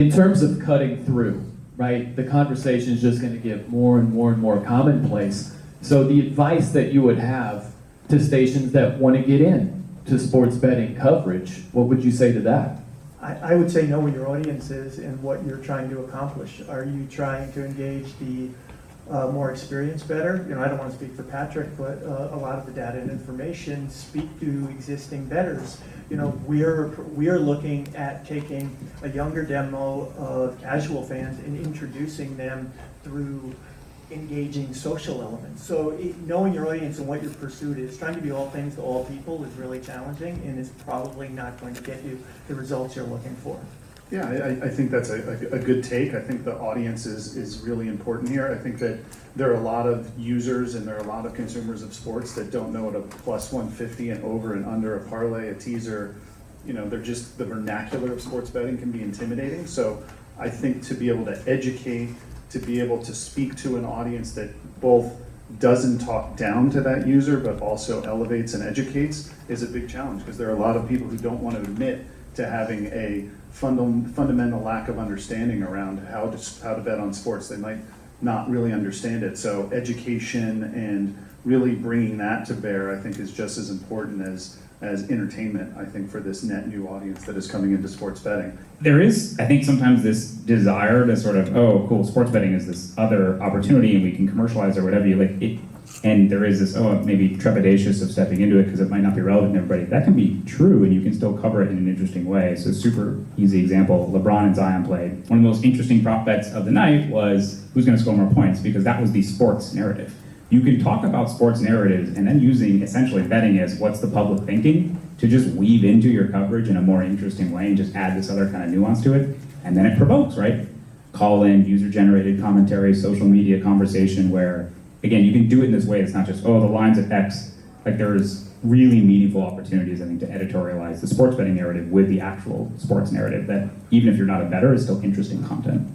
In terms of cutting through, right, the conversation is just going to get more and more and more commonplace. So the advice that you would have to stations that want to get in to sports betting coverage, what would you say to that? I would say know what your audience is and what you're trying to accomplish. Are you trying to engage the more experienced bettor? I don't want to speak for Patrick, but a lot of the data and information speak to existing bettors. We're looking at taking a younger demo of casual fans and introducing them through engaging social elements. So knowing your audience and what your pursuit is, trying to be all things to all people is really challenging, and it's probably not going to get you the results you're looking for. Yeah, I think that's a good take. I think the audience is really important here. I think that there are a lot of users and there are a lot of consumers of sports that don't know what a plus 150 and over and under, a parlay, a teaser, they're just, the vernacular of sports betting can be intimidating. So I think to be able to educate, to be able to speak to an audience that both doesn't talk down to that user but also elevates and educates is a big challenge, because there are a lot of people who don't want to admit to having a fundamental lack of understanding around how to bet on sports. They might not really understand it. So education and really bringing that to bear, I think, is just as important as entertainment, I think, for this net new audience that is coming into sports betting. There is, I think, sometimes this desire to sort of, oh, cool, sports betting is this other opportunity and we can commercialize or whatever you like. And there is this, maybe trepidatious of stepping into it because it might not be relevant to everybody. That can be true, and you can still cover it in an interesting way. So super easy example, LeBron and Zion played. One of the most interesting prop bets of the night was who's going to score more points, because that was the sports narrative. You can talk about sports narratives and then using essentially betting as what's the public thinking to just weave into your coverage in a more interesting way and just add this other kind of nuance to it. And then it provokes, right? Call in, user-generated commentary, social media conversation where, again, you can do it in this way. It's not just, the line's at X. Like, there's really meaningful opportunities, I think, to editorialize the sports betting narrative with the actual sports narrative that, even if you're not a bettor, is still interesting content.